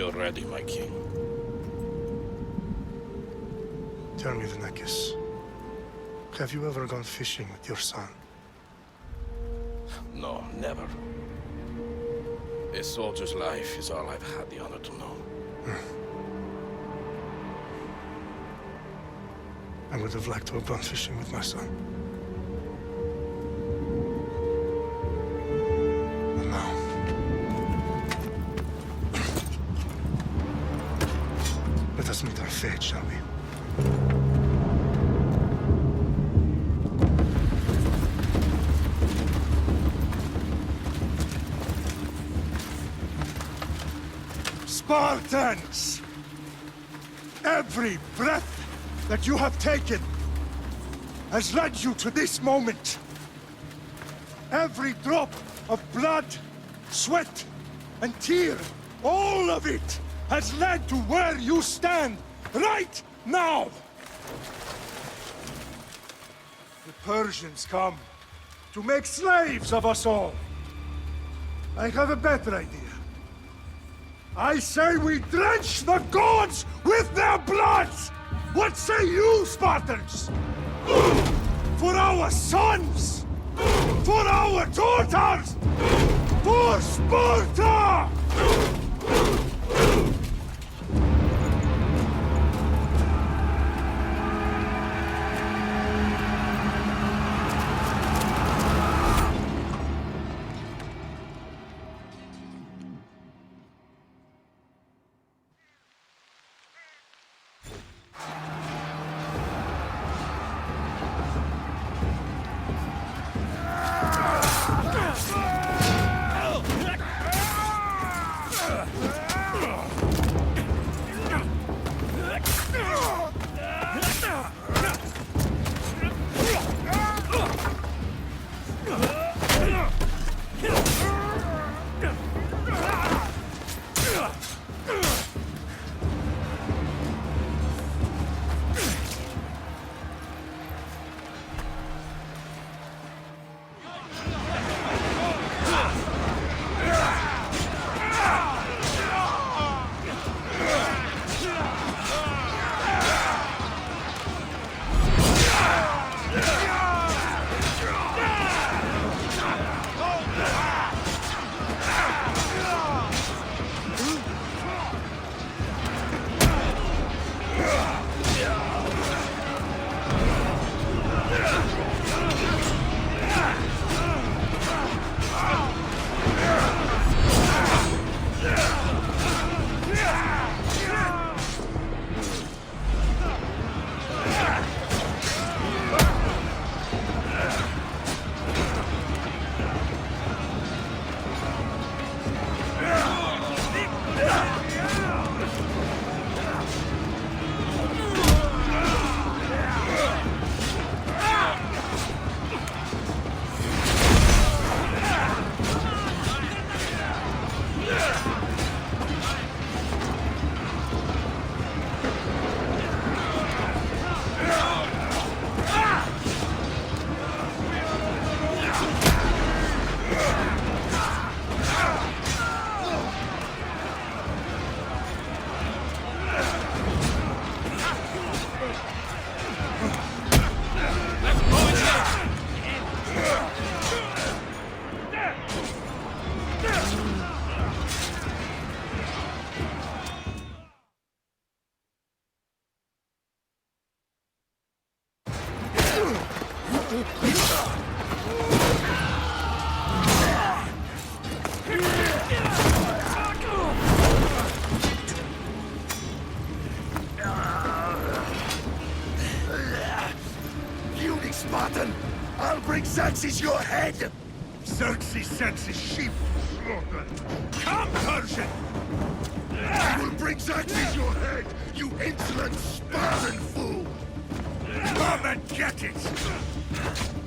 you're ready, my king. Tell me, Alexios, have you ever gone fishing with your son? No, never. A soldier's life is all I've had the honor to know. I would have liked to have gone fishing with my son. But now... let us meet our fate, shall we? Spartans! Every breath that you have taken has led you to this moment. Every drop of blood, sweat, and tear, all of it has led to where you stand right now. The Persians come to make slaves of us all. I have a better idea. I say we drench the gods with their bloods! What say you, Spartans? For our sons! For our daughters! For Sparta! Spartan! I'll bring Xerxes your head! Xerxes sends his sheep slaughtered. Come, Persian! I will bring Xerxes your head, you insolent Spartan fool! Come and get it!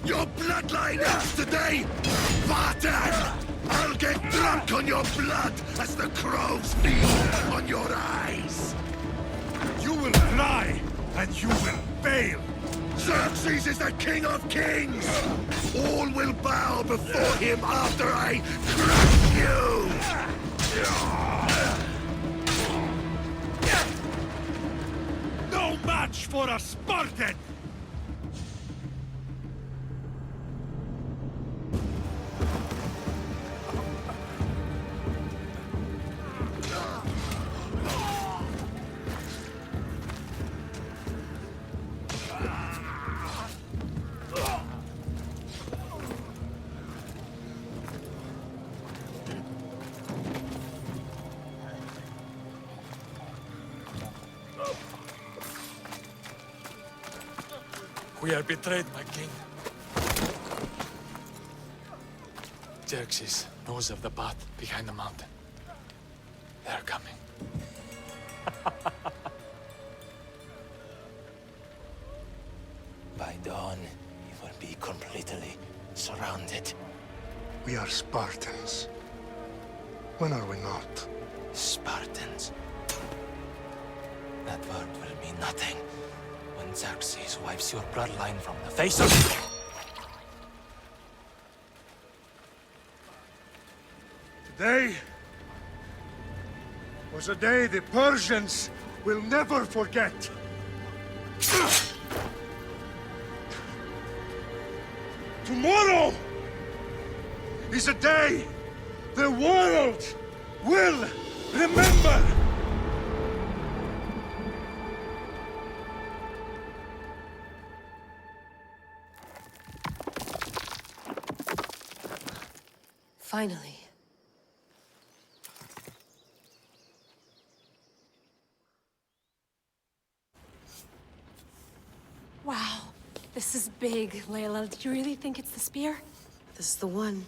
Your bloodline ends today, Spartan! I'll get drunk on your blood as the crows feed on your eyes! You will fly, and you will fail! Xerxes is the king of kings! All will bow before him after I crush you! match for a Spartan! We are betrayed, my king. Xerxes knows of the path behind the mountain. They're coming. By dawn, we will be completely surrounded. We are Spartans. When are we not? Spartans. That word will mean nothing when Xerxes wipes your bloodline from the face of... Today was a day the Persians will never forget. Tomorrow is a day the world will remember. Finally. Wow, this is big, Layla. Do you really think it's the spear? This is the one.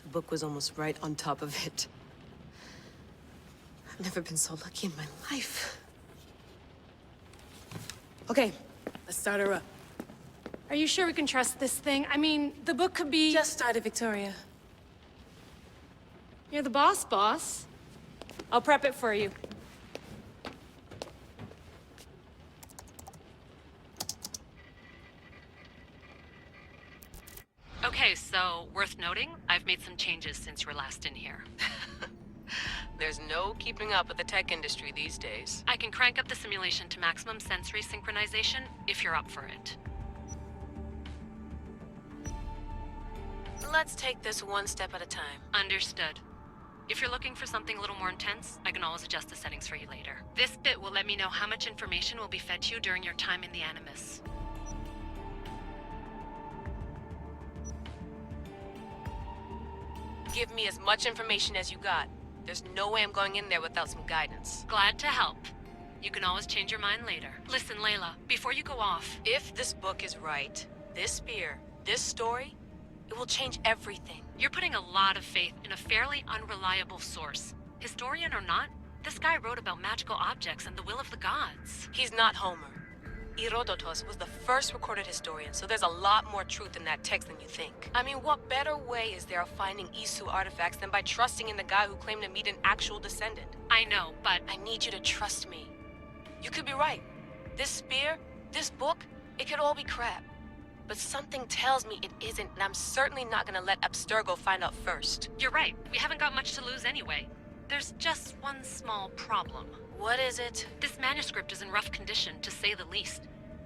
The book was almost right on top of it. I've never been so lucky in my life. Okay, let's start her up. Are you sure we can trust this thing? I mean, the book could be... Just started, Victoria. You're the boss. I'll prep it for you. Okay, so worth noting, I've made some changes since you were last in here. There's no keeping up with the tech industry these days. I can crank up the simulation to maximum sensory synchronization if you're up for it. Let's take this one step at a time. Understood. If you're looking for something a little more intense, I can always adjust the settings for you later. This bit will let me know how much information will be fed to you during your time in the Animus. Give me as much information as you got. There's no way I'm going in there without some guidance. Glad to help. You can always change your mind later. Listen, Layla, before you go off... If this book is right, this spear, this story, it will change everything. You're putting a lot of faith in a fairly unreliable source. Historian or not, this guy wrote about magical objects and the will of the gods. He's not Homer. Herodotus was the first recorded historian, so there's a lot more truth in that text than you think. I mean, what better way is there of finding Isu artifacts than by trusting in the guy who claimed to meet an actual descendant? I know, but... I need you to trust me. You could be right. This spear, this book, it could all be crap. But something tells me it isn't, and I'm certainly not gonna let Abstergo find out first. You're right. We haven't got much to lose anyway. There's just one small problem. What is it? This manuscript is in rough condition, to say the least.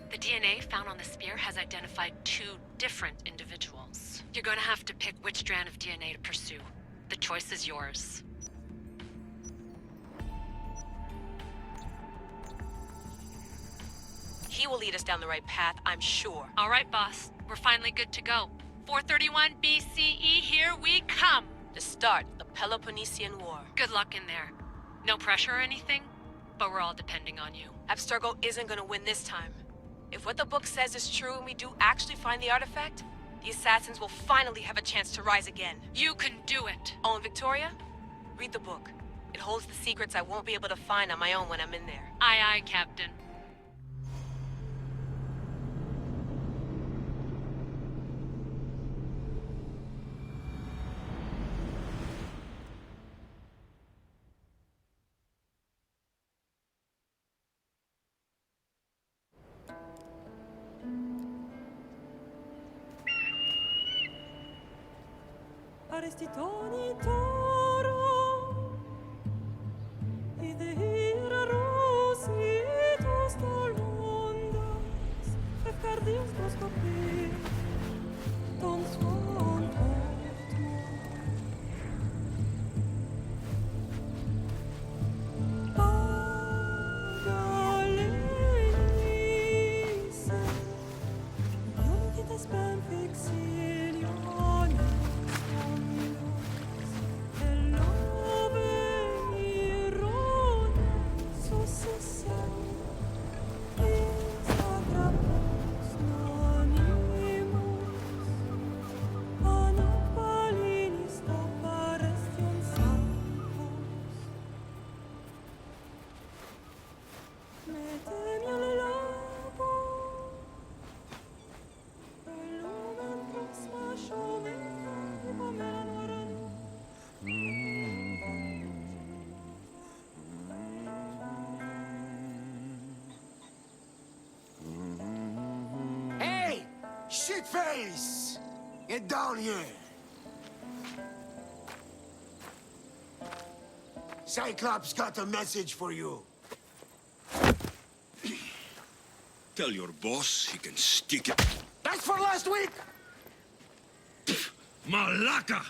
The DNA found on the spear has identified 2 different individuals. You're gonna have to pick which strand of DNA to pursue. The choice is yours. He will lead us down the right path, I'm sure. All right, boss. We're finally good to go. 431 BCE, here we come! To start the Peloponnesian War. Good luck in there. No pressure or anything, but we're all depending on you. Abstergo isn't gonna win this time. If what the book says is true and we do actually find the artifact, the assassins will finally have a chance to rise again. You can do it! Oh, and Victoria? Read the book. It holds the secrets I won't be able to find on my own when I'm in there. Aye, aye, Captain. Arestitoni toro, ide ira rositos dolor. ton soin porte-moi. Galenis, iunitas perfectionis omnios, elove irones successio, instagramos nonimus, anapalinis taparestion salvos. Metemi alle labo, lumen proxima shome, pomeran oran. Hey! Shitface! Get down here! Cyclops got a message for you. Tell your boss he can stick it. That's for last week! Malaka!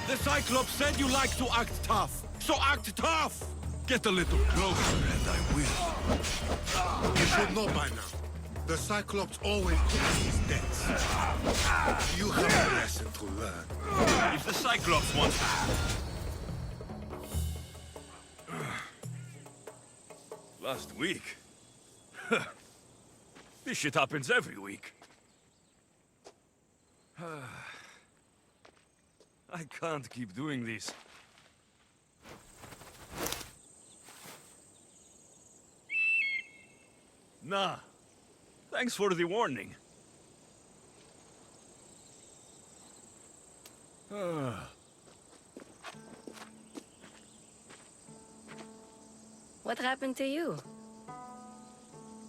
The Cyclops said you like to act tough. So act tough! Get a little closer and I will. You should know by now. The Cyclops always pays his debts. You have a lesson to learn. If the Cyclops wants to... Last week? This shit happens every week. I can't keep doing this. Nah. Thanks for the warning. What happened to you?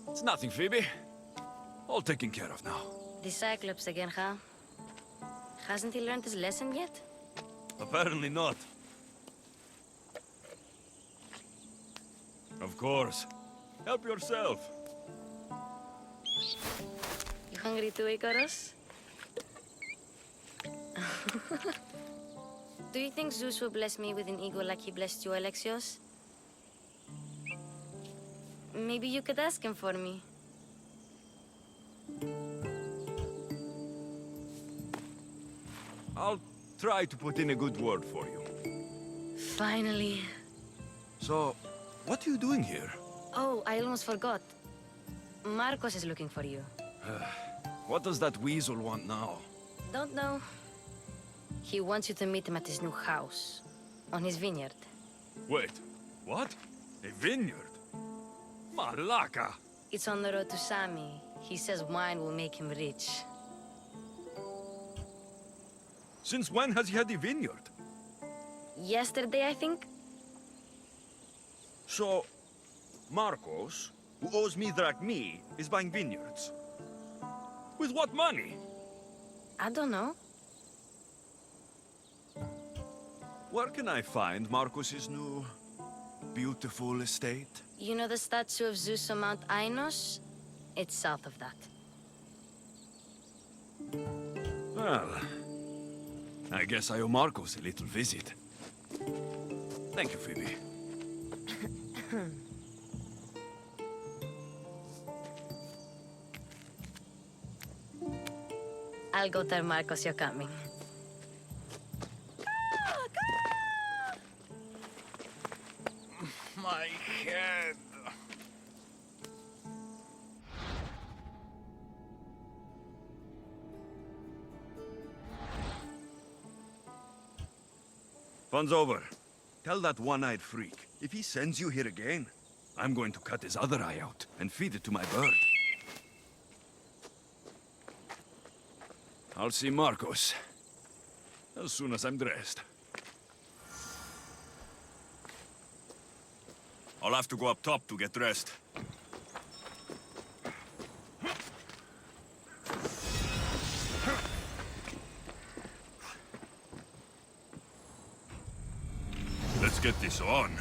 It's nothing, Phoebe. All taken care of now. The Cyclops again, huh? Hasn't he learned his lesson yet? Apparently not. Of course. Help yourself. You hungry too, Icarus? Do you think Zeus will bless me with an ego like he blessed you, Alexios? Maybe you could ask him for me. I'll try to put in a good word for you. Finally. So, what are you doing here? Oh, I almost forgot. Marcos is looking for you. What does that weasel want now? Don't know. He wants you to meet him at his new house. On his vineyard. Wait, what? A vineyard? Malaka! It's on the road to Sami. He says wine will make him rich. Since when has he had a vineyard? Yesterday, I think? So, Marcos, who owes me drachmi, is buying vineyards. With what money? I don't know. Where can I find Marcos's new, beautiful estate? You know the statue of Zeus on Mount Ainos? It's south of that. Well, I guess I owe Marcos a little visit. Thank you, Phoebe. I'll go tell Marcos you're coming. My head. Fun's over. Tell that one-eyed freak, if he sends you here again, I'm going to cut his other eye out and feed it to my bird. I'll see Marcos as soon as I'm dressed. I'll have to go up top to get dressed. Let's get this on.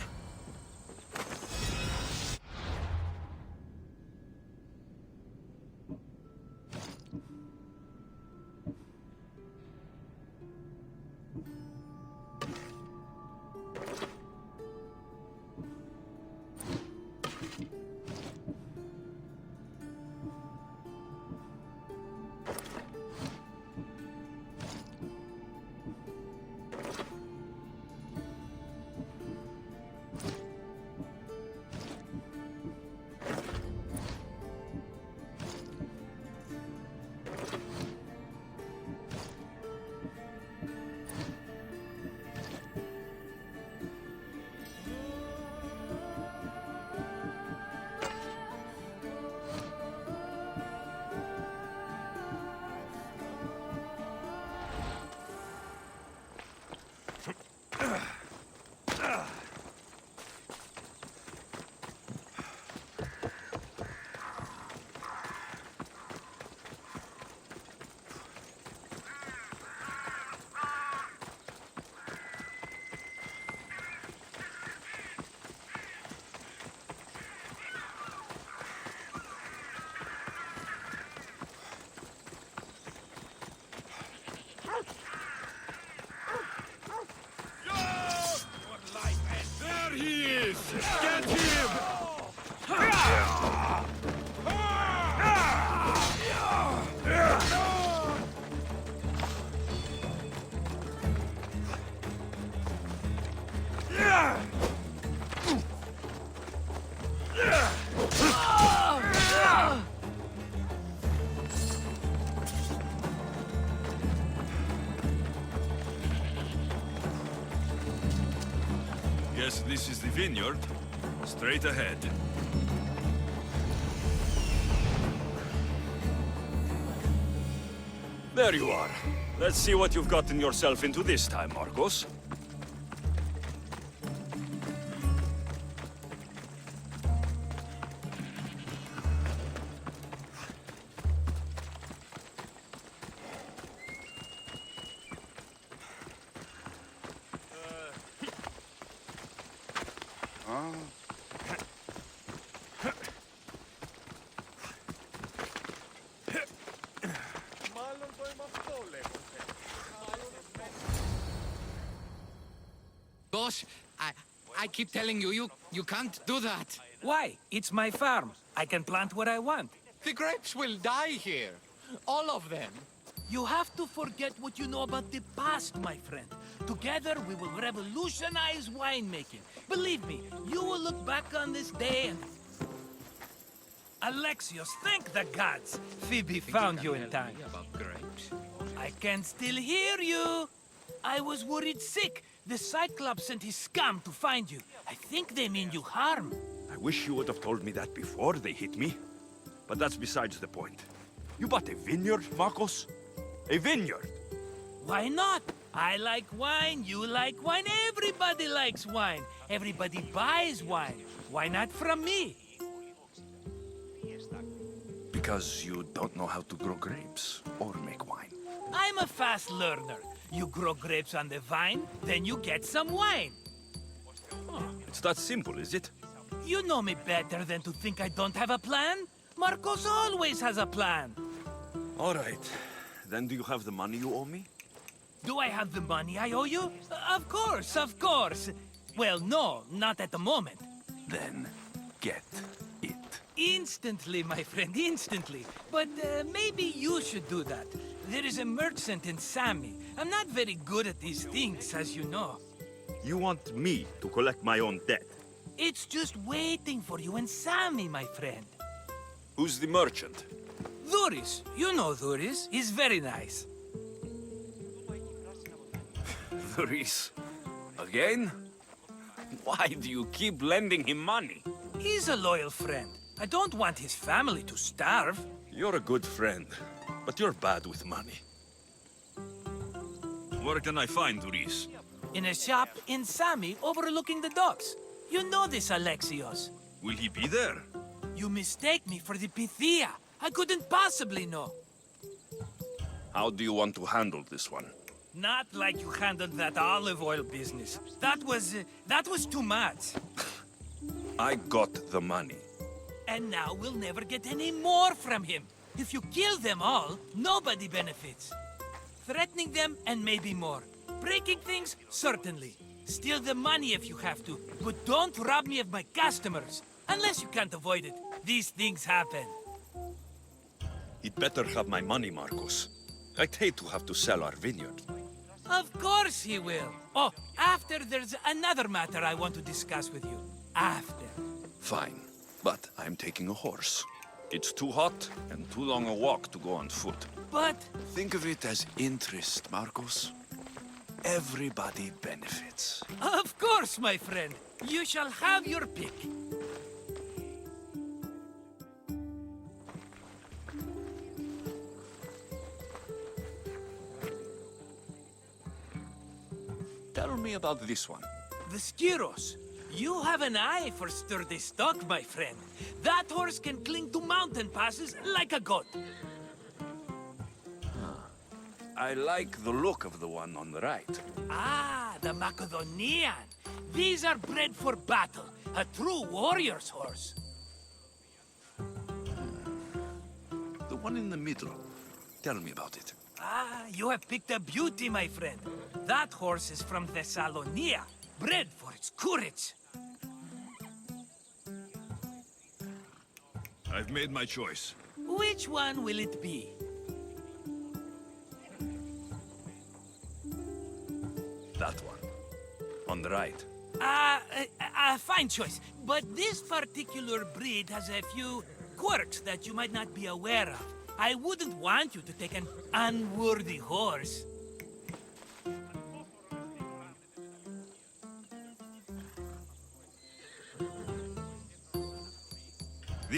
Guess this is the vineyard. Straight ahead. There you are. Let's see what you've gotten yourself into this time, Marcos. Boss, I keep telling you, you can't do that. Why? It's my farm. I can plant what I want. The grapes will die here. All of them. You have to forget what you know about the past, my friend. Together, we will revolutionize winemaking. Believe me, you will look back on this day and... Alexios, thank the gods! Phoebe found you in time. About grapes. I can still hear you! I was worried sick. The Cyclops sent his scum to find you. I think they mean you harm. I wish you would have told me that before they hit me. But that's besides the point. You bought a vineyard, Marcos? A vineyard? Why not? I like wine, you like wine, everybody likes wine. Everybody buys wine. Why not from me? Because you don't know how to grow grapes or make wine. I'm a fast learner. You grow grapes on the vine, then you get some wine. It's that simple, is it? You know me better than to think I don't have a plan. Marcos always has a plan. All right. Then do you have the money you owe me? Do I have the money I owe you? Of course, of course. Well, no, not at the moment. Then get it. Instantly, my friend, instantly. But maybe you should do that. There is a merchant in Sami. I'm not very good at these things, as you know. You want me to collect my own debt? It's just waiting for you in Sami, my friend. Who's the merchant? Dhuris. You know Dhuris. He's very nice. Dhuris? Again? Why do you keep lending him money? He's a loyal friend. I don't want his family to starve. You're a good friend, but you're bad with money. Where can I find Dhuris? In a shop in Sami overlooking the docks. You know this, Alexios. Will he be there? You mistake me for the Pythia. I couldn't possibly know. How do you want to handle this one? Not like you handled that olive oil business. That was too much. I got the money. And now we'll never get any more from him. If you kill them all, nobody benefits. Threatening them, and maybe more. Breaking things, certainly. Steal the money if you have to, but don't rob me of my customers. Unless you can't avoid it. These things happen. He'd better have my money, Marcos. I'd hate to have to sell our vineyard. Of course he will. Oh, after there's another matter I want to discuss with you. After. Fine, but I'm taking a horse. It's too hot and too long a walk to go on foot. But... Think of it as interest, Marcos. Everybody benefits. Of course, my friend. You shall have your pick. Tell me about this one. The Skiros. You have an eye for sturdy stock, my friend. That horse can cling to mountain passes like a goat. I like the look of the one on the right. Ah, the Macedonian. These are bred for battle. A true warrior's horse. The one in the middle. Tell me about it. Ah, you have picked a beauty, my friend. That horse is from Thessalonia, bred for its courage. I've made my choice. Which one will it be? That one. On the right. Fine choice. But this particular breed has a few quirks that you might not be aware of. I wouldn't want you to take an unworthy horse.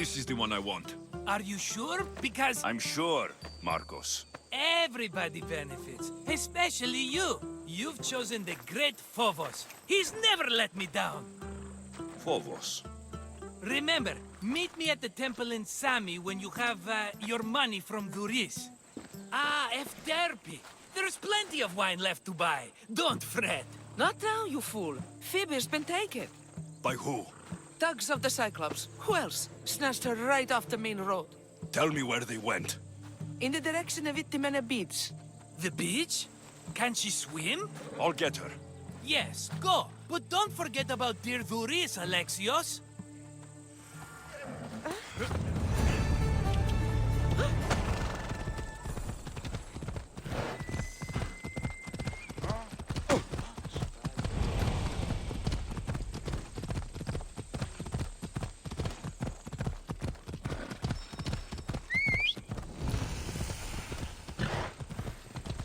This is the one I want. Are you sure? Because I'm sure, Marcos. everybody benefits, especially you. You've chosen the great Phobos. He's never let me down. Phobos. Remember, meet me at the temple in Sami when you have your money from Duris. Ah, Efterpi. There's plenty of wine left to buy. Don't fret. Not now, you fool. Phoebe's been taken. By who? Thugs of the Cyclops. Who else? Snatched her right off the main road. Tell me where they went. In the direction of Itimena Beach. The beach? Can she swim? I'll get her. Yes, go. But don't forget about dear Duris, Alexios.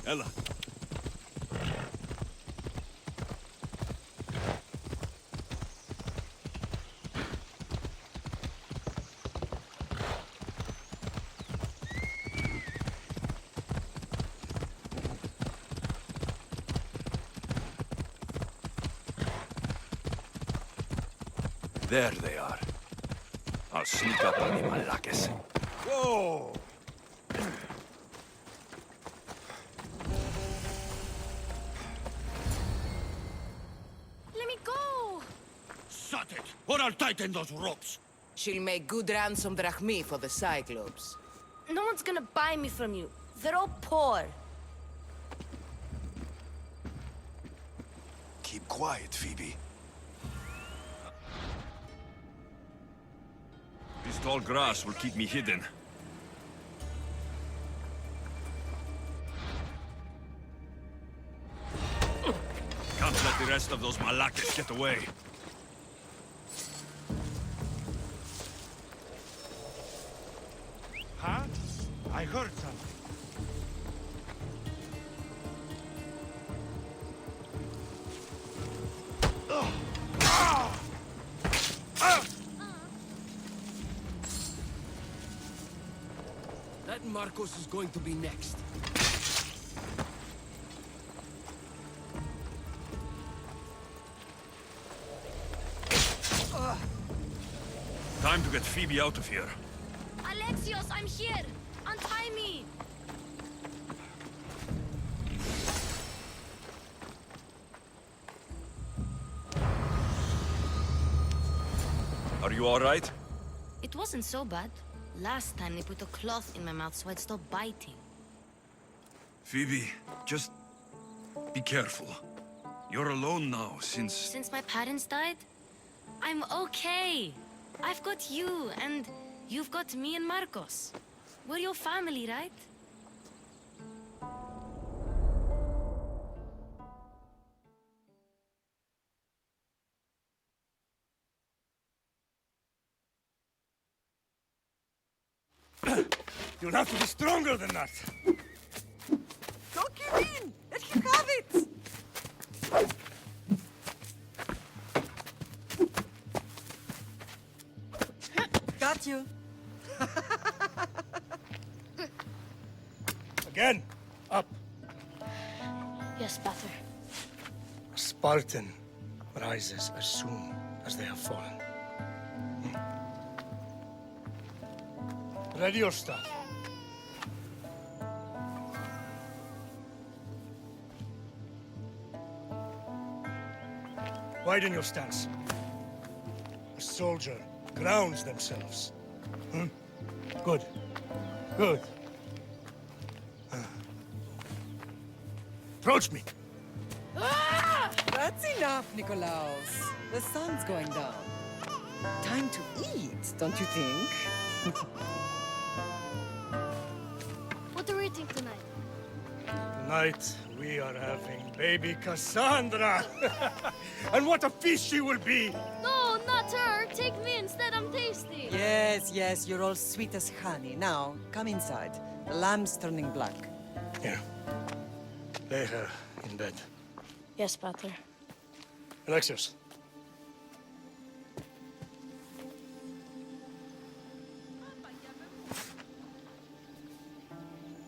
Ella. There they are. I'll sneak up on the Malakes. Whoa! Let me go! Shut it, or I'll tighten those ropes. She'll make good ransom drachmi for the Cyclops. No one's gonna buy me from you. They're all poor. Keep quiet, Phoebe. This tall grass will keep me hidden. Can't let the rest of those Malakes get away. Huh? I heard something. That Marcos is going to be next. Time to get Phoebe out of here. Alexios, I'm here! Untie me! Are you all right? It wasn't so bad. Last time they put a cloth in my mouth so I'd stop biting. Phoebe, just be careful. You're alone now since... Since my parents died, I'm okay. I've got you, and you've got me and Marcos. We're your family, right? You'll have to be stronger than that. Don't give in! Let him have it! Got you. Again, up. Yes, Father. A Spartan rises as soon as they have fallen. Ready your staff. Widen your stance. A soldier grounds themselves. Good. Good. Approach me. That's enough, Nikolaos. The sun's going down. Time to eat, don't you think? What are we eating tonight? Tonight, we are having baby Cassandra. And what a feast she will be! No, not her! Take me instead, I'm tasty! Yes, yes, you're all sweet as honey. Now, come inside. The lamb's turning black. Here. Lay her in bed. Yes, Pater. Alexios.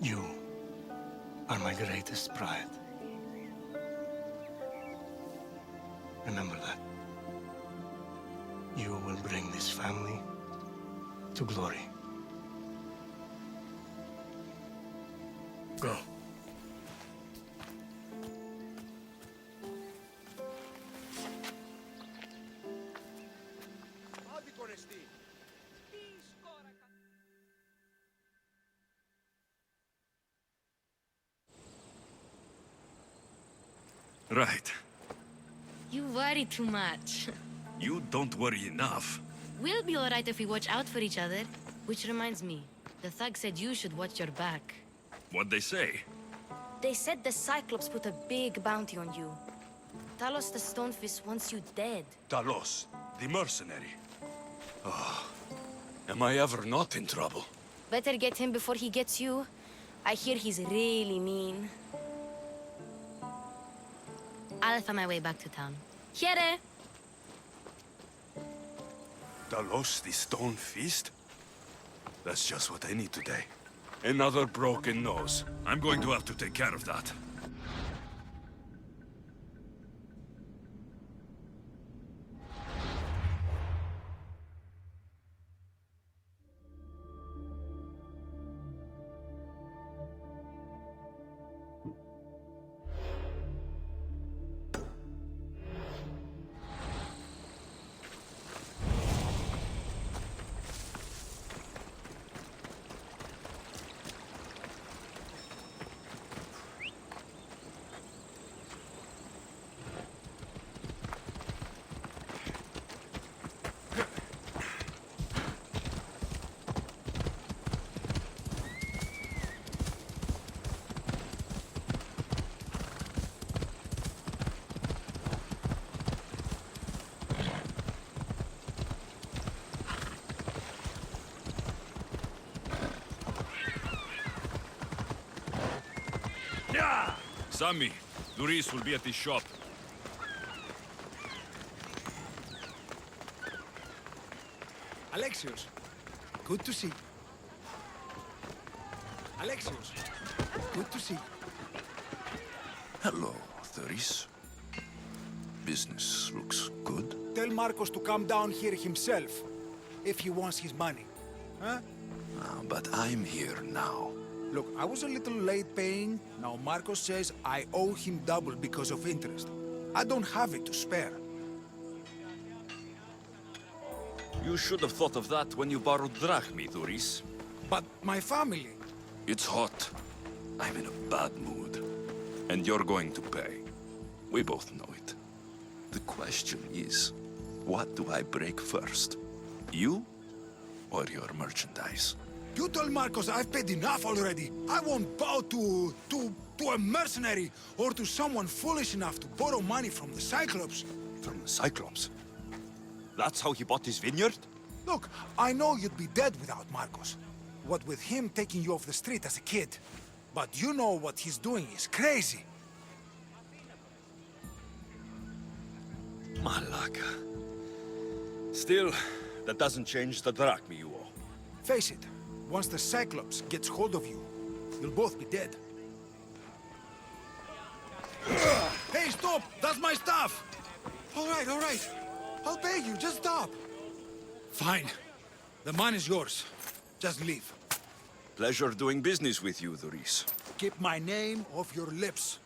You are my greatest pride. Remember that. You will bring this family to glory. Go. Right. You worry too much. You don't worry enough. We'll be alright if we watch out for each other. Which reminds me, the thug said you should watch your back. What'd they say? They said the Cyclops put a big bounty on you. Talos the Stonefist wants you dead. Talos, the mercenary. Oh, am I ever not in trouble? Better get him before he gets you. I hear he's really mean. I'll find my way back to town. Here! Talos, the Stone Fist? That's just what I need today. Another broken nose. I'm going to have to take care of that. Sammy, Doris will be at the shop. Alexios, good to see you. Alexios, good to see you. Hello, Doris. Business looks good. Tell Marcos to come down here himself, if he wants his money. Huh? But I'm here now. Look, I was a little late paying. Now Marcos says I owe him double because of interest. I don't have it to spare. You should have thought of that when you borrowed drachmi, Doris. But my family... It's hot. I'm in a bad mood. And you're going to pay. We both know it. The question is, what do I break first? You or your merchandise? You told Marcos I've paid enough already. I won't bow to a mercenary or to someone foolish enough to borrow money from the Cyclops. From the Cyclops? That's how he bought his vineyard? Look, I know you'd be dead without Marcos. What with him taking you off the street as a kid. But you know what he's doing is crazy. Malaka. Still, that doesn't change the drachmi you owe. Face it, once the Cyclops gets hold of you, you'll both be dead. Hey, stop! That's my stuff! All right. I'll pay you, just stop. Fine. The money's yours. Just leave. Pleasure doing business with you, Doris. Keep my name off your lips.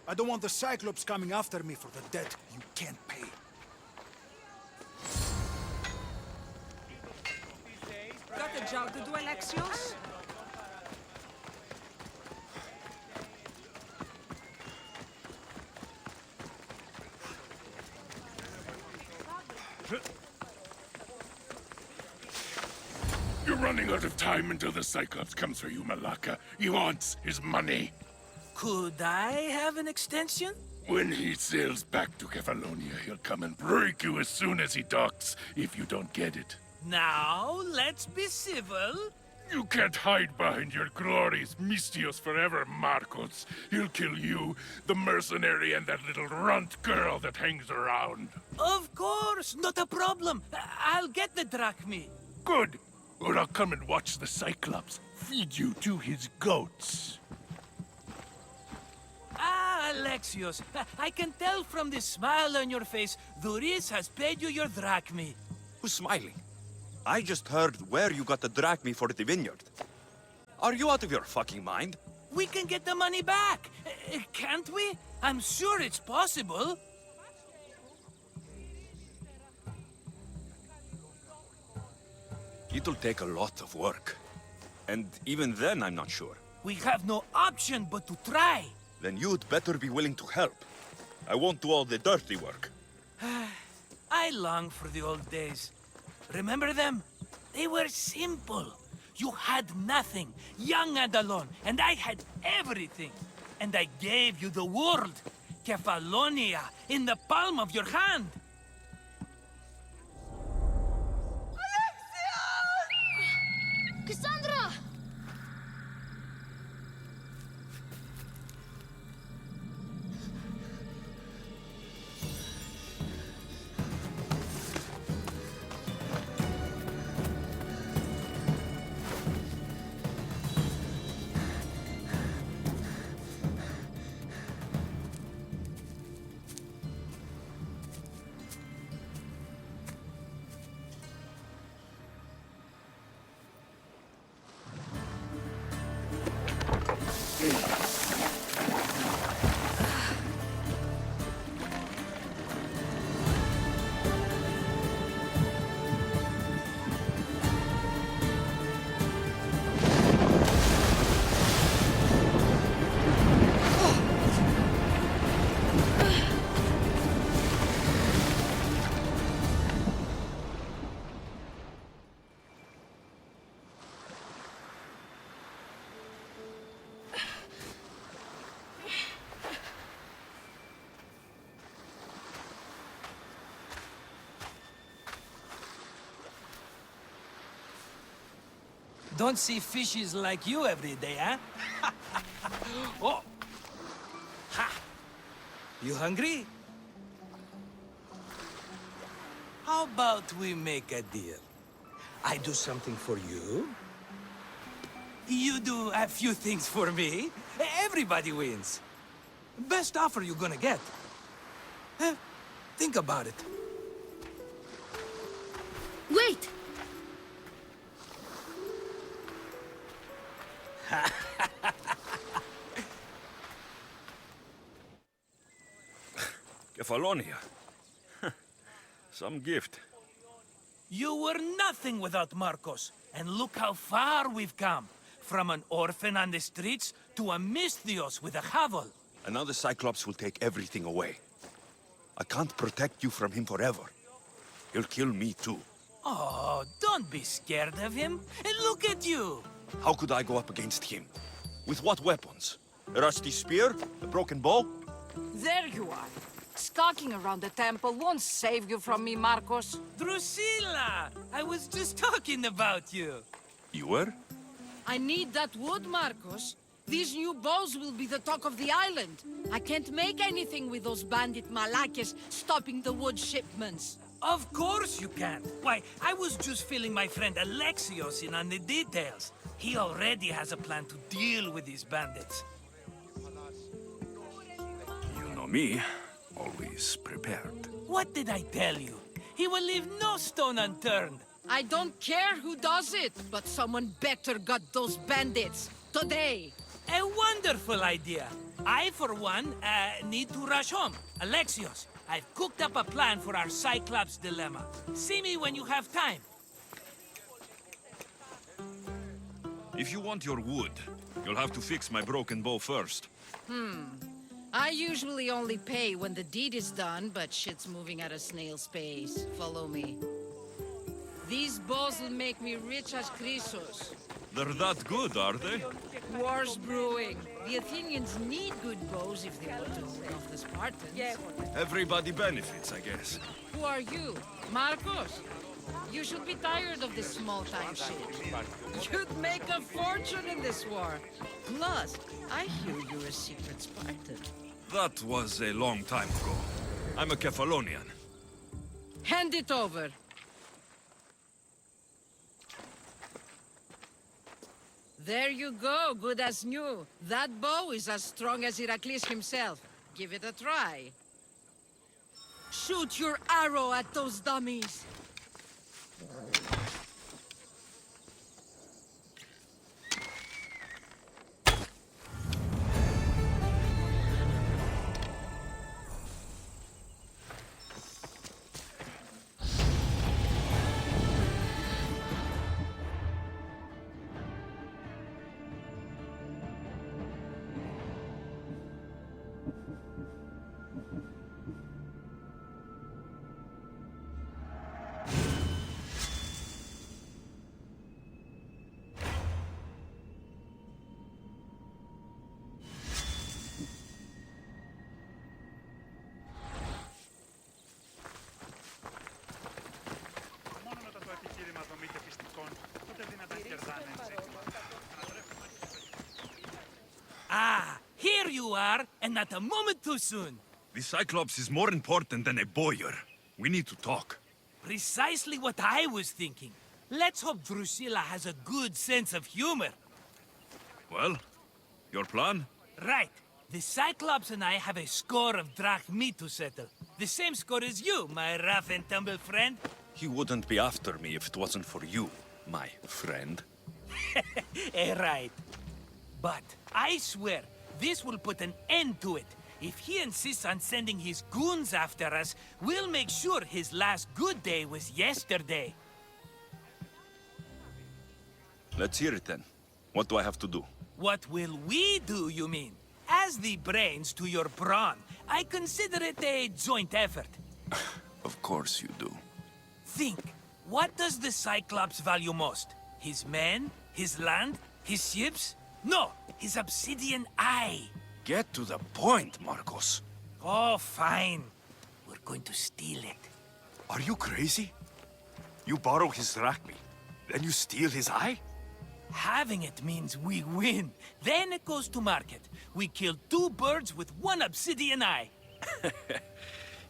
I don't want the Cyclops coming after me for the debt you can't pay. Got a job to do, Alexios? You're running out of time until the Cyclops comes for you, Malaka. He wants his money. Could I have an extension? When he sails back to Kefalonia, he'll come and break you as soon as he docks, if you don't get it. Now, let's be civil. You can't hide behind your glories, Mistios forever, Marcos. He'll kill you, the mercenary, and that little runt girl that hangs around. Of course, not a problem. I'll get the drachmi. Good. Or I'll come and watch the Cyclops feed you to his goats. Ah, Alexios, I can tell from the smile on your face, Duris has paid you your drachmi. Who's smiling? I just heard where you got the drachmi for the vineyard. Are you out of your fucking mind? We can get the money back, can't we? I'm sure it's possible. It'll take a lot of work. And even then, I'm not sure. We have no option but to try. Then you'd better be willing to help. I won't do all the dirty work. I long for the old days. Remember them? They were simple. You had nothing, young and alone, and I had everything. And I gave you the world, Kefalonia, in the palm of your hand. Cassandra! Don't see fishes like you every day, huh? Oh! Ha! You hungry? How about we make a deal? I do something for you. You do a few things for me. Everybody wins. Best offer you're gonna get. Think about it. Wait! Kefalonia. Some gift. You were nothing without Marcos, and look how far we've come. From an orphan on the streets to a Misthios with a hovel. And now the Cyclops will take everything away. I can't protect you from him forever. He'll kill me too. Oh, don't be scared of him. And look at you. How could I go up against him? With what weapons? A rusty spear? A broken bow? There you are. Skulking around the temple won't save you from me, Marcos. Drusilla! I was just talking about you. You were? I need that wood, Marcos. These new bows will be the talk of the island. I can't make anything with those bandit malakes stopping the wood shipments. Of course you can't. Why, I was just filling my friend Alexios in on the details. He already has a plan to deal with these bandits. You know me. Always prepared. What did I tell you? He will leave no stone unturned. I don't care who does it, but someone better got those bandits. Today. A wonderful idea. I, for one, need to rush home. Alexios, I've cooked up a plan for our Cyclops dilemma. See me when you have time. If you want your wood, you'll have to fix my broken bow first. I usually only pay when the deed is done, but shit's moving at a snail's pace. Follow me. These bows will make me rich as Chrysos. They're that good, are they? War's brewing. The Athenians need good bows if they want to hold off the Spartans. Everybody benefits, I guess. Who are you? Marcos? You should be tired of this small-time shit. You'd make a fortune in this war. Plus, I hear you're a secret Spartan. That was a long time ago. I'm a Kefalonian. Hand it over. There you go, good as new. That bow is as strong as Heracles himself. Give it a try. Shoot your arrow at those dummies. Ah, here you are, and not a moment too soon. The Cyclops is more important than a boyar. We need to talk. Precisely what I was thinking. Let's hope Drusilla has a good sense of humor. Well, your plan? Right. The Cyclops and I have a score of drachmi to settle. The same score as you, my rough and tumble friend. He wouldn't be after me if it wasn't for you, my friend. Right. But I swear, this will put an end to it. If he insists on sending his goons after us, we'll make sure his last good day was yesterday. Let's hear it then. What do I have to do? What will we do, you mean? As the brains to your brawn, I consider it a joint effort. Of course you do. Think, what does the Cyclops value most? His men? His land? His ships? No, his obsidian eye. Get to the point, Marcos. Oh, fine. We're going to steal it. Are you crazy? You borrow his drachmi, then you steal his eye? Having it means we win. Then it goes to market. We kill 2 birds with 1 obsidian eye.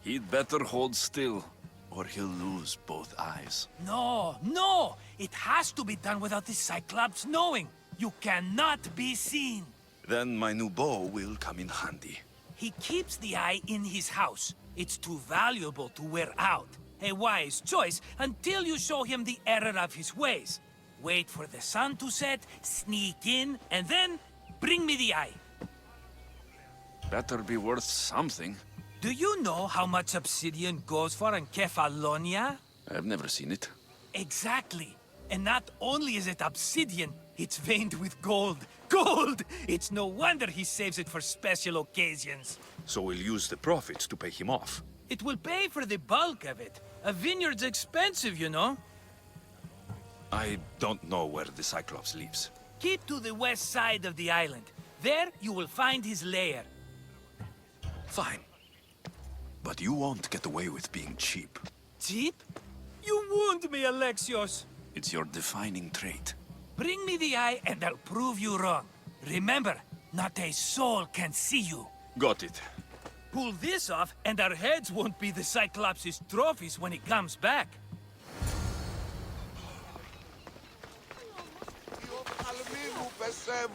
He'd better hold still, or he'll lose both eyes. No, no! It has to be done without the Cyclops knowing. You cannot be seen. Then my new bow will come in handy. He keeps the eye in his house. It's too valuable to wear out. A wise choice until you show him the error of his ways. Wait for the sun to set, sneak in, and then bring me the eye. Better be worth something. Do you know how much obsidian goes for in Kefalonia? I've never seen it. Exactly. And not only is it obsidian, it's veined with gold. Gold! It's no wonder he saves it for special occasions. So we'll use the profits to pay him off. It will pay for the bulk of it. A vineyard's expensive, you know. I don't know where the Cyclops lives. Keep to the west side of the island. There you will find his lair. Fine. But you won't get away with being cheap. Cheap? You wound me, Alexios. It's your defining trait. Bring me the eye and I'll prove you wrong. Remember, not a soul can see you. Got it. Pull this off and our heads won't be the Cyclops' trophies when he comes back.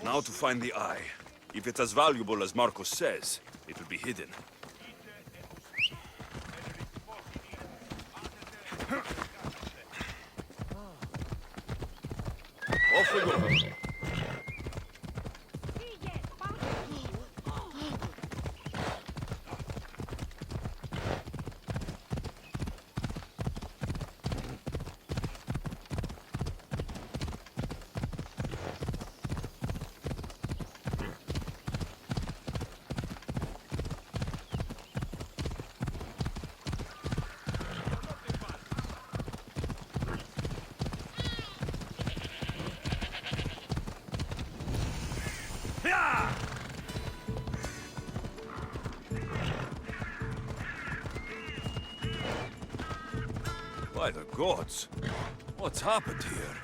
Now to find the eye. If it's as valuable as Marcos says, it will be hidden. Off we go. By the gods, what's happened here?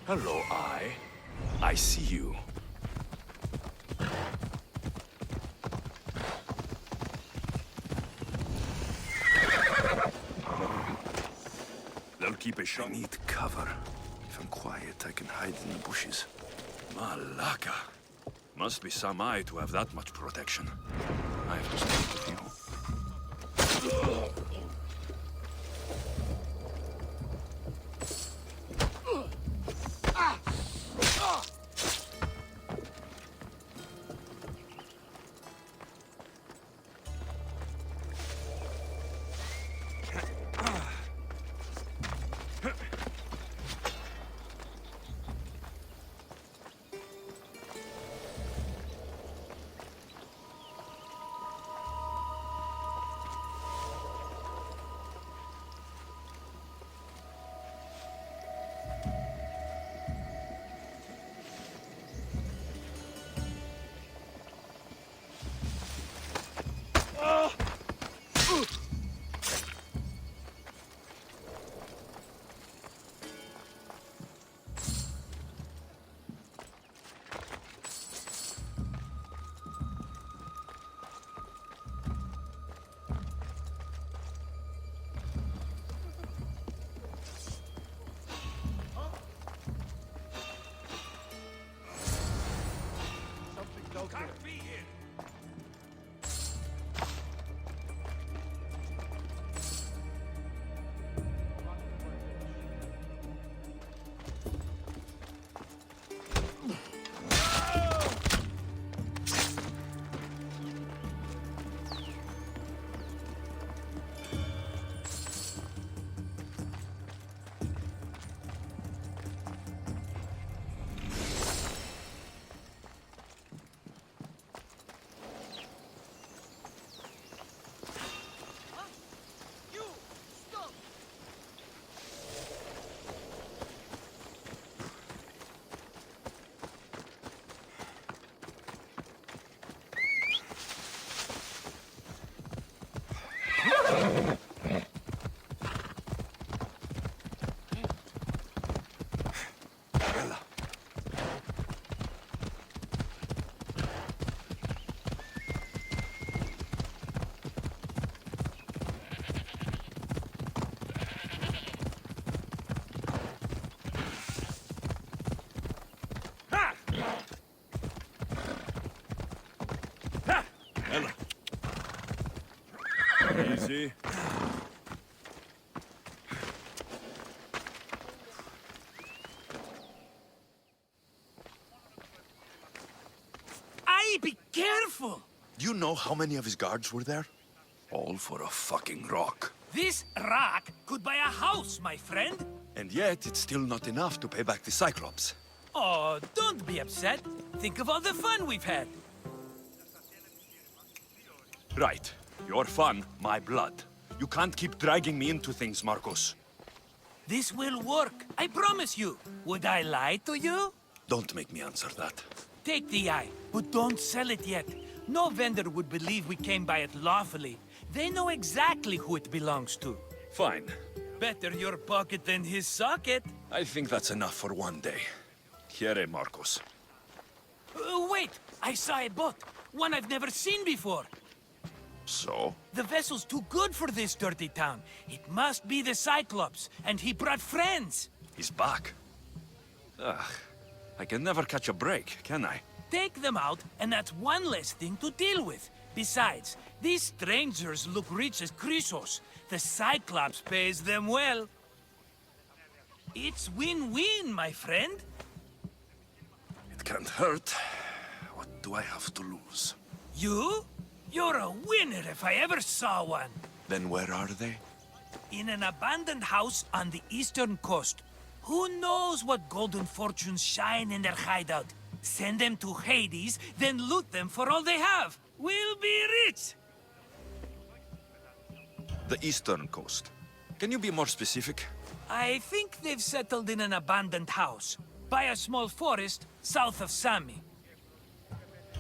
Hello, I see you. They'll keep a shot. I need cover. If I'm quiet, I can hide in the bushes. Malaka. Must be some eye to have that much protection. I have to speak with you. Can't be here. Easy. Be careful! Do you know how many of his guards were there? All for a fucking rock. This rock could buy a house, my friend. And yet, it's still not enough to pay back the Cyclops. Oh, don't be upset. Think of all the fun we've had. Right. Your fun, my blood. You can't keep dragging me into things, Marcos. This will work, I promise you. Would I lie to you? Don't make me answer that. Take the eye, but don't sell it yet. No vendor would believe we came by it lawfully. They know exactly who it belongs to. Fine. Better your pocket than his socket. I think that's enough for one day. Here, Marcos. Wait! I saw a boat. One I've never seen before. So? The vessel's too good for this dirty town. It must be the Cyclops, and he brought friends. He's back. Ugh. I can never catch a break, can I? Take them out, and that's one less thing to deal with. Besides, these strangers look rich as Chrysos. The Cyclops pays them well. It's win-win, my friend. It can't hurt. What do I have to lose? You? You're a winner if I ever saw one. Then where are they? In an abandoned house on the eastern coast. Who knows what golden fortunes shine in their hideout? Send them to Hades, then loot them for all they have. We'll be rich! The eastern coast. Can you be more specific? I think they've settled in an abandoned house, by a small forest south of Sami.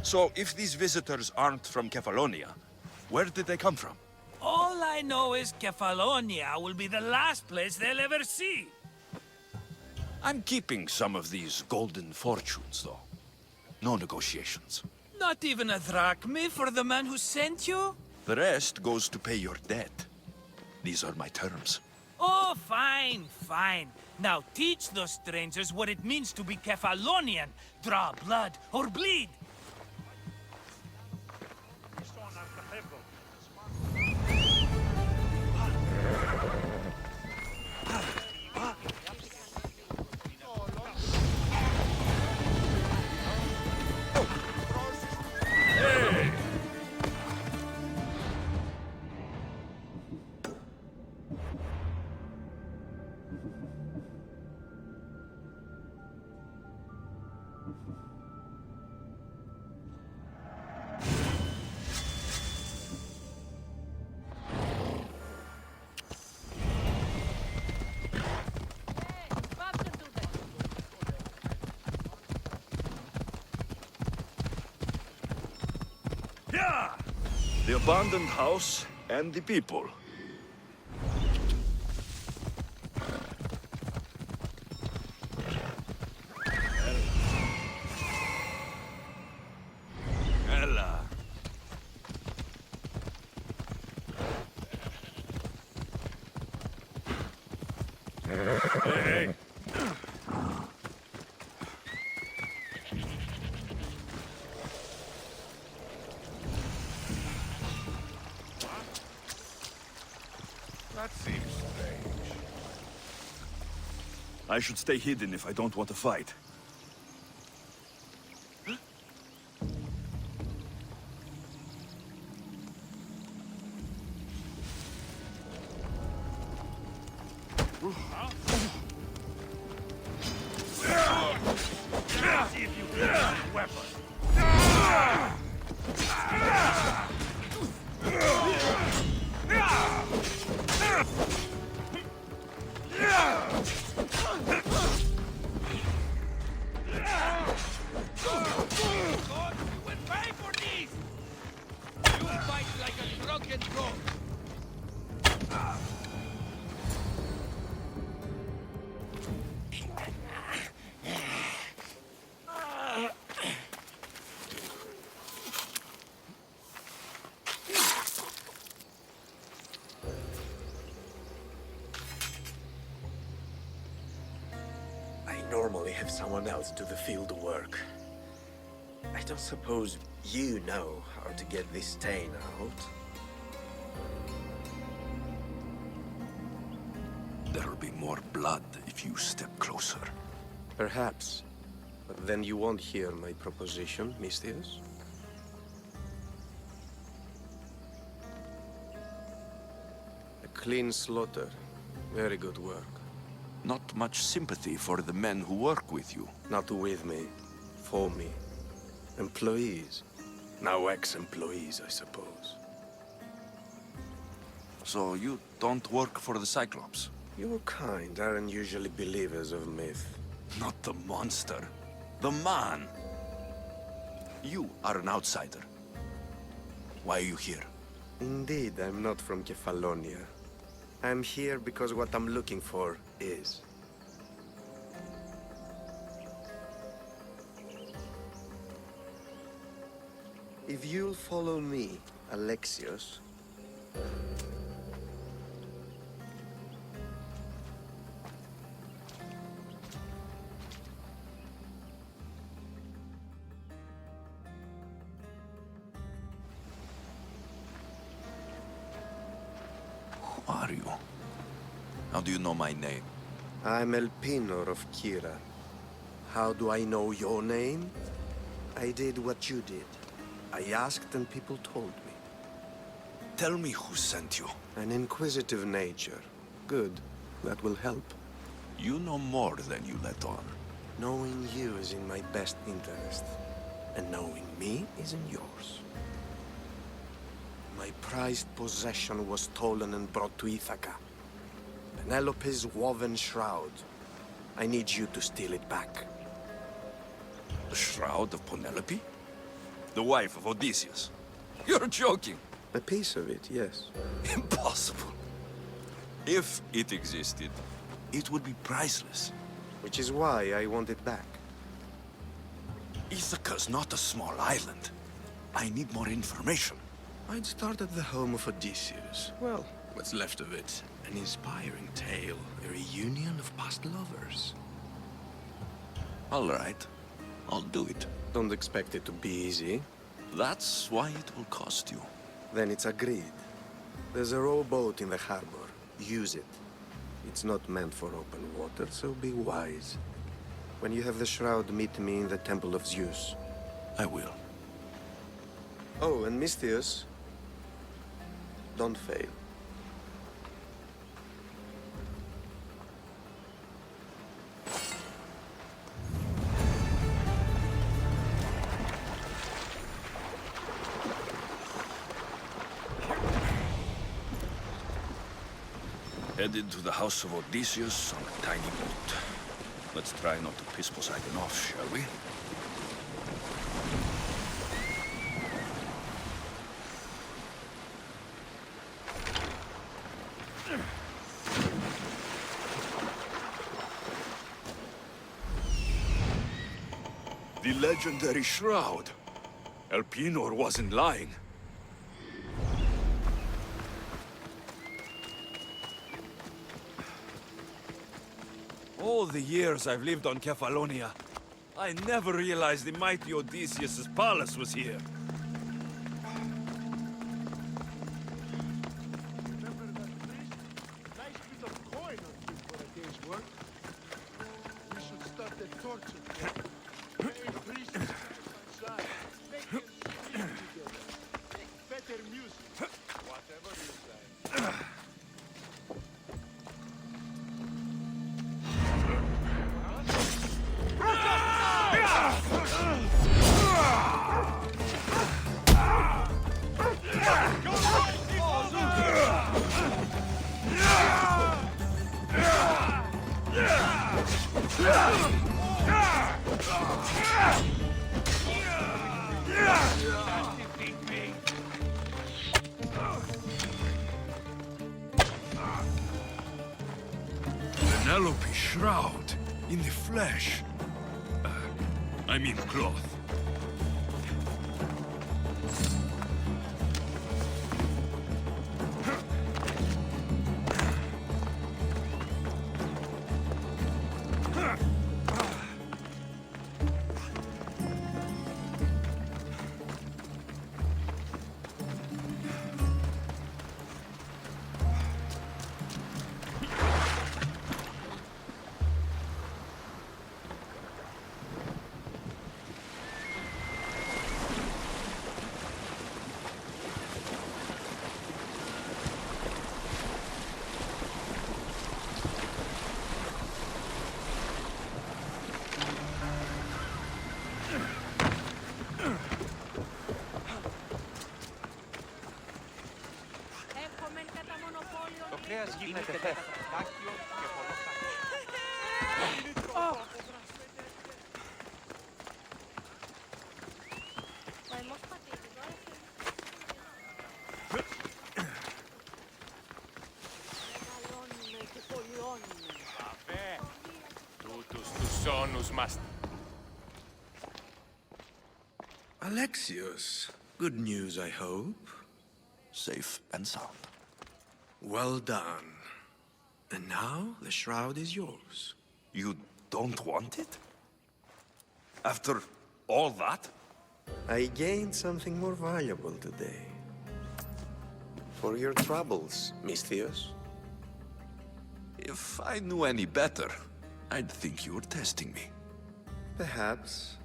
So, if these visitors aren't from Kefalonia, where did they come from? All I know is Kefalonia will be the last place they'll ever see. I'm keeping some of these golden fortunes, though. No negotiations. Not even a drachme for the man who sent you? The rest goes to pay your debt. These are my terms. Oh, fine, fine. Now teach those strangers what it means to be Kefalonian. Draw blood or bleed. The abandoned house and the people. Ella. Hey. That seems strange. I should stay hidden if I don't want to fight. See if you can use a weapon. I normally have someone else do the field work. I don't suppose you know how to get this stain out? There'll be more blood if you step closer. Perhaps. But then you won't hear my proposition, Mistius. A clean slaughter. Very good work. Not much sympathy for the men who work with you. Not with me. For me. Employees. Now ex-employees, I suppose. So you don't work for the Cyclops? Your kind aren't usually believers of myth. Not the monster. The man. You are an outsider. Why are you here? Indeed, I'm not from Kefalonia. I'm here because what I'm looking for is. If you'll follow me, Alexios... Who are you? How do you know my name? I'm El Pinor of Kira. How do I know your name? I did what you did. I asked and people told me. Tell me who sent you. An inquisitive nature. Good. That will help. You know more than you let on. Knowing you is in my best interest. And knowing me is in yours. My prized possession was stolen and brought to Ithaca. Penelope's woven shroud. I need you to steal it back. The shroud of Penelope? The wife of Odysseus? You're joking. A piece of it, yes. Impossible. If it existed, it would be priceless. Which is why I want it back. Ithaca's not a small island. I need more information. I'd start at the home of Odysseus. Well, what's left of it. An inspiring tale, a reunion of past lovers. All right. I'll do it. Don't expect it to be easy. That's why it will cost you. Then it's agreed. There's a rowboat in the harbor. Use it. It's not meant for open water, so be wise. When you have the shroud, meet me in the Temple of Zeus. I will. Oh, and Misthios, don't fail. Headed to the house of Odysseus on a tiny boat. Let's try not to piss Poseidon off, shall we? The legendary shroud. Elpenor wasn't lying. All the years I've lived on Kefalonia, I never realized the mighty Odysseus' palace was here. Nice bit of coin on you for a day's work. We should start the torture. Hey, priests inside. Make them scream together. Better music. Whatever you say. Penelope's shroud in the flesh. I mean cloth. Alexios, good news, I hope. Safe and sound. Well done. And now the shroud is yours. You don't want it? After all that? I gained something more valuable today. For your troubles, Misthios. If I knew any better, I'd think you were testing me. Perhaps.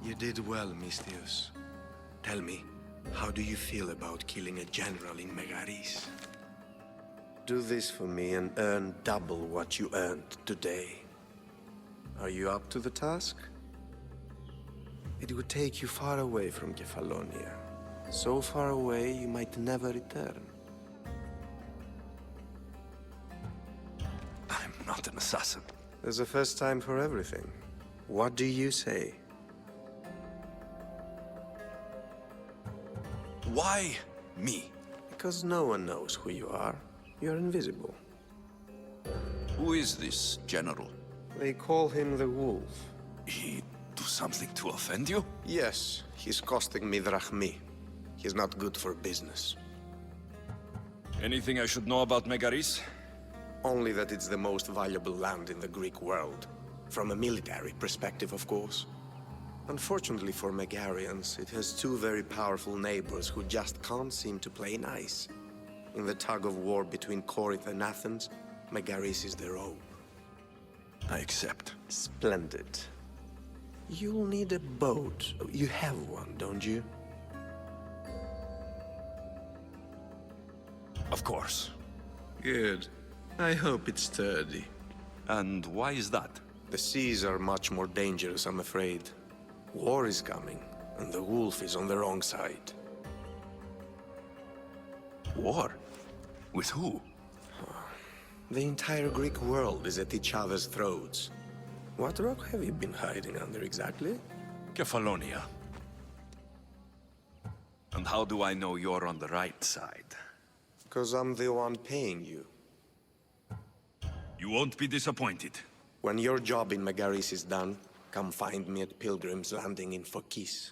You did well, Misthios. Tell me, how do you feel about killing a general in Megaris? Do this for me and earn double what you earned today. Are you up to the task? It would take you far away from Kefalonia. So far away you might never return. I'm not an assassin. There's a first time for everything. What do you say? Why me? Because no one knows who you are. You're invisible. Who is this general? They call him the Wolf. He do something to offend you? Yes, he's costing me drachmi. He's not good for business. Anything I should know about Megaris? Only that it's the most valuable land in the Greek world. From a military perspective, of course. Unfortunately for Megarians, it has two very powerful neighbors who just can't seem to play nice. In the tug of war between Corinth and Athens, Megaris is their own. I accept. Splendid. You'll need a boat. You have one, don't you? Of course. Good. I hope it's sturdy. And why is that? The seas are much more dangerous, I'm afraid. War is coming, and the Wolf is on the wrong side. War? With who? The entire Greek world is at each other's throats. What rock have you been hiding under exactly? Kefalonia. And how do I know you're on the right side? Because I'm the one paying you. You won't be disappointed. When your job in Megaris is done, come find me at Pilgrim's Landing in Phokis.